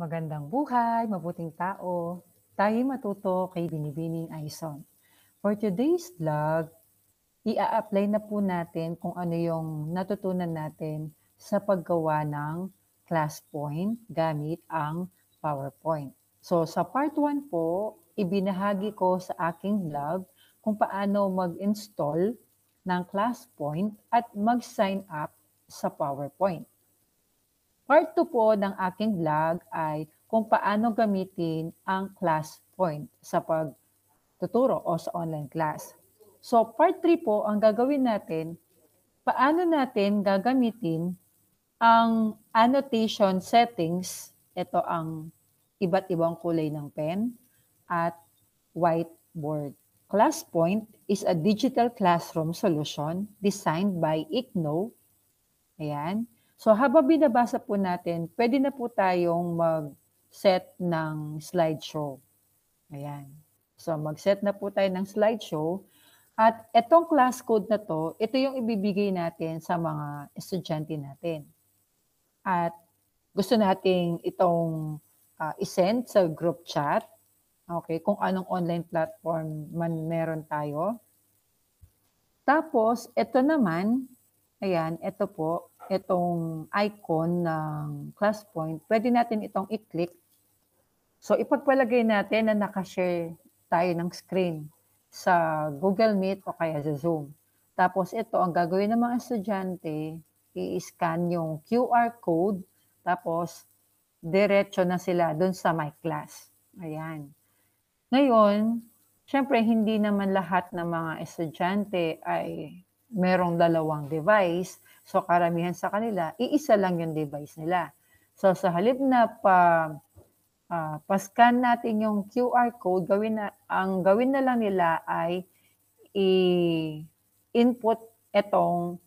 Magandang buhay, mabuting tao. Tayo'y matuto kay Binibining Aison. For today's vlog, i-a-apply na po natin kung ano yung natutunan natin sa paggawa ng class point gamit ang PowerPoint. So sa part 1 po, ibinahagi ko sa aking vlog kung paano mag-install ng class point at mag-sign up sa PowerPoint. Part 2 po ng aking vlog ay kung paano gamitin ang class point sa pagtuturo o sa online class. So part 3 po, ang gagawin natin, paano natin gagamitin ang annotation settings, ito ang iba't ibang kulay ng pen, at whiteboard. ClassPoint is a digital classroom solution designed by ICNO. Ayan. So habang binabasa po natin, pwede na po tayong mag-set ng slideshow. Ayan. So mag-set na po tayo ng slideshow. At itong class code na to, ito yung ibibigay natin sa mga estudyante natin. At gusto nating itong isend sa group chat. Okay, kung anong online platform man meron tayo. Tapos, ito naman, ayan, ito po, itong icon ng ClassPoint, pwede natin itong i-click. So, ipagpalagay natin na nakashare tayo ng screen sa Google Meet o kaya sa Zoom. Tapos, ito, ang gagawin ng mga estudyante, i-scan yung QR code, tapos, diretso na sila dun sa My Class. Ayan. Ngayon, syempre, hindi naman lahat ng mga estudyante ay merong dalawang device. So, karamihan sa kanila, iisa lang yung device nila. So, sa halip na pa-scan natin yung QR code, ang gawin na lang nila ay i-input itong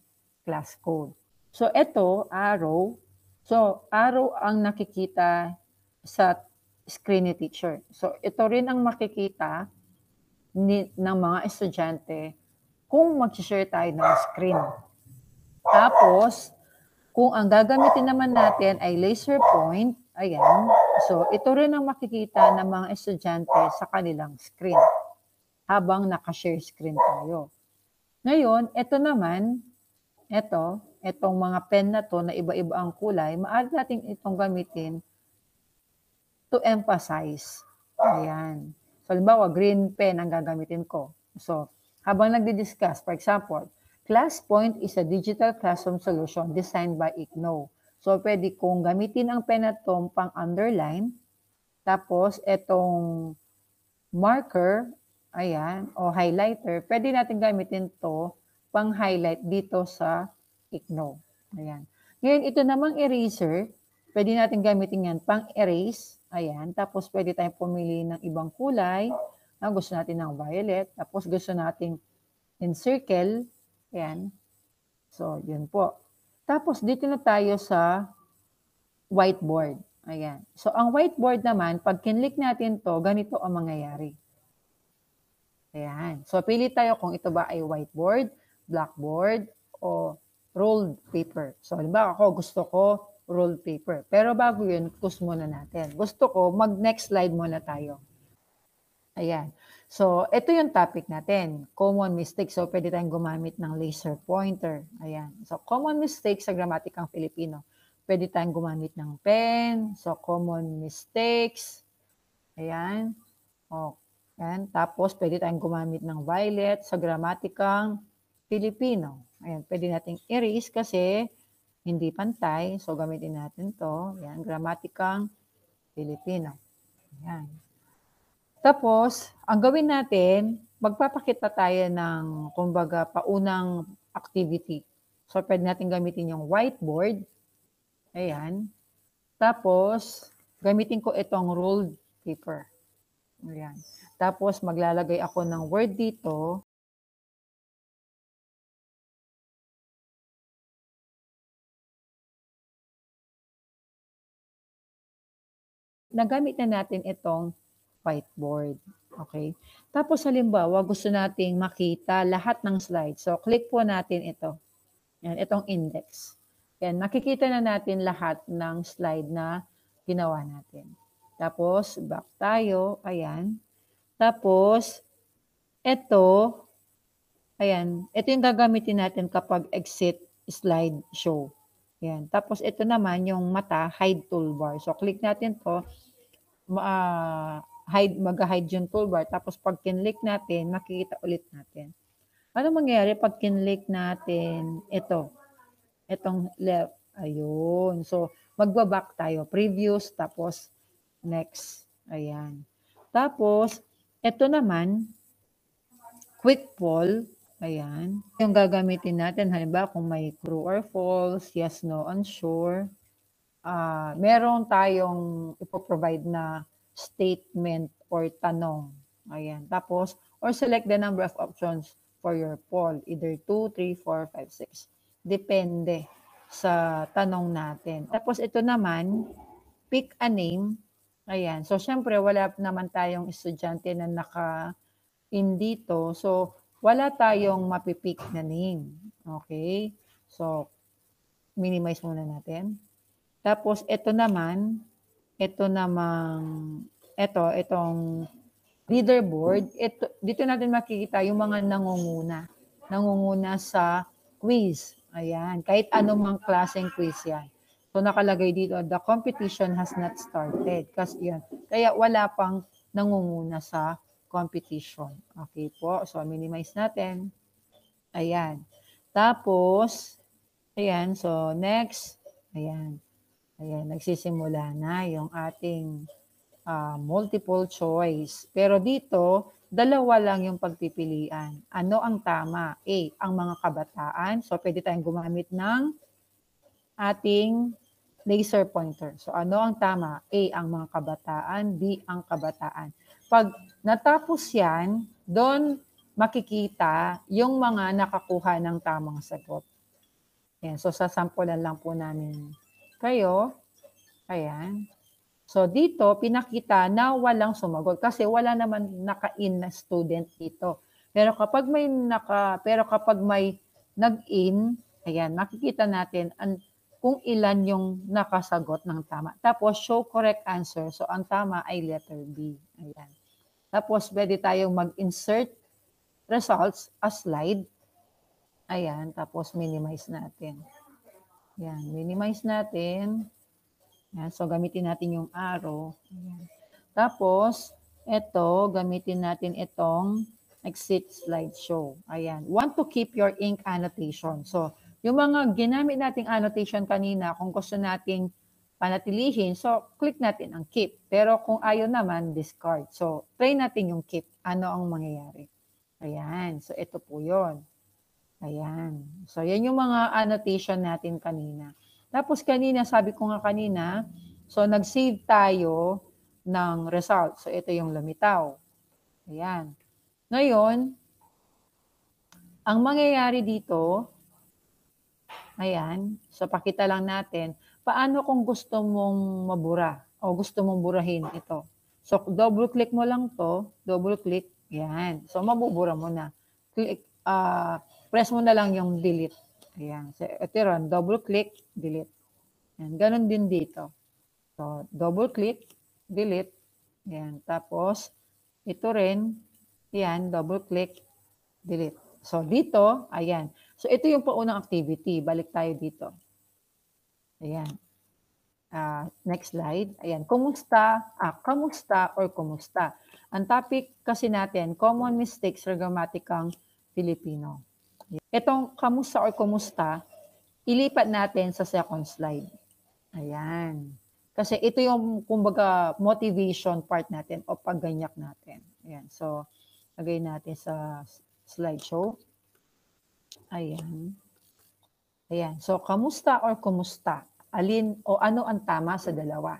class code. So, ito, arrow. So, arrow ang nakikita sa screen ni teacher. So, ito rin ang makikita ng mga estudyante kung mag-share tayo ng screen. Tapos, kung ang gagamitin naman natin ay laser point, ayan, so ito rin ang makikita ng mga estudyante sa kanilang screen habang naka-share screen tayo. Ngayon, ito naman, itong mga pen na to na iba-iba ang kulay, maaari natin itong gamitin to emphasize. Ayan. So, halimbawa, green pen ang gagamitin ko. So, habang nagdi-discuss, for example, ClassPoint is a digital classroom solution designed by ICNO. So, pwede kong gamitin ang pen na itong pang-underline. Tapos, itong marker, ayan, o highlighter, pwede natin gamitin to pang-highlight dito sa ICNO. Ayan. Ngayon, ito namang eraser, pwede natin gamitin yan pang-erase. Ayan. Tapos, pwede tayong pumili ng ibang kulay. Gusto natin ng violet. Tapos, gusto natin encircle. Ayan. So, yun po. Tapos, dito na tayo sa whiteboard. Ayan. So, ang whiteboard naman, pag kinlik natin to, ganito ang mangyayari. Ayan. So, pili tayo kung ito ba ay whiteboard, blackboard, o rolled paper. So, halimbawa ako, gusto ko rolled paper. Pero bago yun, close muna natin. Gusto ko, mag-next slide muna tayo. Ayan. So, ito yung topic natin. Common mistakes. So, pwede tayong gumamit ng laser pointer. Ayan. So, common mistakes sa gramatikang Filipino. Pwede tayong gumamit ng pen. So, common mistakes. Ayan. O, ayan. Tapos, pwede tayong gumamit ng violet sa gramatikang Filipino. Ayan. Pwede nating erase kasi hindi pantay. So, gamitin natin to. Ayan. Gramatikang Filipino. Ayan. Tapos, ang gawin natin, magpapakita tayo ng, kumbaga, paunang activity. So, pwede natin gamitin yung whiteboard. Ayan. Tapos, gamitin ko itong rolled paper. Ayan. Tapos, maglalagay ako ng word dito. Nagamit na natin itong whiteboard. Okay? Tapos, halimbawa, gusto nating makita lahat ng slides. So, click po natin ito. Yan, itong index. Yan, makikita na natin lahat ng slide na ginawa natin. Tapos, back tayo. Ayan. Tapos, ito, ayan. Ito yung gagamitin natin kapag exit slide show. Ayan. Tapos, ito naman yung mata, hide toolbar. So, click natin to. Mag-hide yung toolbar. Tapos, pag kinlik natin, makikita ulit natin. Ano mangyayari pag kinlik natin ito? Itong left. Ayun. So, magbaback tayo. Previous, tapos next. Ayan. Tapos, ito naman, quick poll. Ayan. Yung gagamitin natin, halimbawa kung may true or false, yes, no, unsure. Meron tayong ipoprovide na statement or tanong. Ayan. Tapos, or select the number of options for your poll. Either 2, 3, 4, 5, 6. Depende sa tanong natin. Tapos ito naman, pick a name. Ayan. So, syempre, wala naman tayong estudyante na naka-in dito. So, wala tayong mapipick na name. Okay? So, minimize muna natin. Tapos, itong leaderboard, dito natin makikita yung mga nangunguna sa quiz. Ayan, kahit anumang klaseng quiz yan. So, nakalagay dito, the competition has not started. Kasi yan, kaya wala pang nangunguna sa competition. Okay po, so minimize natin. Ayan. Tapos, ayan, so next, ayan. Ayan, nagsisimula na yung ating multiple choice. Pero dito, dalawa lang yung pagpipilian. Ano ang tama? A, ang mga kabataan. So, pwede tayong gumamit ng ating laser pointer. So, ano ang tama? A, ang mga kabataan. B, ang kabataan. Pag natapos yan, doon makikita yung mga nakakuha ng tamang sagot. Ayan, so, sasampulan lang po namin kayo. Ayan. So, dito, pinakita na walang sumagot kasi wala naman naka-in na student dito. Pero kapag may nag-in, ayan, makikita natin kung ilan yung nakasagot ng tama. Tapos, show correct answer. So, ang tama ay letter B. Ayan. Tapos, pwede tayong mag-insert results as slide. Ayan. Tapos, minimize natin. Ayan. Minimize natin. Ayan. So, gamitin natin yung arrow. Ayan. Tapos, gamitin natin itong exit slideshow. Ayan. Want to keep your ink annotation. So, yung mga ginamit nating annotation kanina, kung gusto nating panatilihin, so, click natin ang keep. Pero kung ayaw naman, discard. So, try natin yung keep. Ano ang mangyayari? Ayan. So, ito po yun. Ayan. So, yan yung mga annotation natin kanina. Tapos kanina, sabi ko nga kanina, so nag-save tayo ng result. So, ito yung lumitaw. Ayan. Ngayon, ang mangyayari dito, ayan, so pakita lang natin, paano kung gusto mong mabura o gusto mong burahin ito. So, double-click mo lang to, double-click, ayan. So, mabubura mo na. Press mo na lang yung delete. Ayan. So, ito ron, double-click, delete. Ayan. Ganon din dito. So, double-click, delete. Ayan. Tapos, ito rin, ayan, double-click, delete. So, dito, ayan. So, ito yung paunang activity. Balik tayo dito. Ayan. Next slide. Ayan. Kamusta or kumusta? Ang topic kasi natin, common mistakes sa gramatikang Filipino. Itong kamusta or kumusta, ilipat natin sa second slide. Ayan. Kasi ito yung, kumbaga, motivation part natin o pagganyak natin. Ayan. So, lagay natin sa slideshow. Ayan. Ayan. So, kamusta or kumusta? Alin o ano ang tama sa dalawa?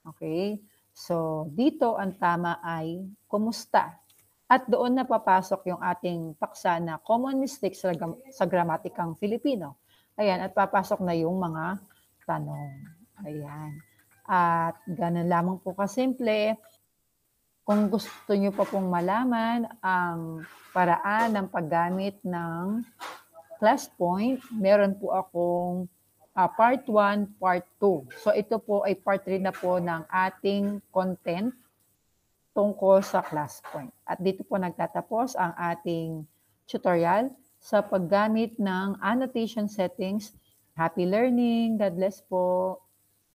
Okay? So, dito ang tama ay kumusta. At doon na papasok yung ating paksa na common mistakes sa gramatikang Filipino. Ayan. At papasok na yung mga tanong. Ayan. At ganun lamang po kasimple. Kung gusto nyo pa pong malaman ang paraan ng paggamit ng ClassPoint, meron po akong part 1, part 2. So ito po ay part 3 na po ng ating content tungkol sa ClassPoint. At dito po nagtatapos ang ating tutorial sa paggamit ng annotation settings. Happy learning! God bless po!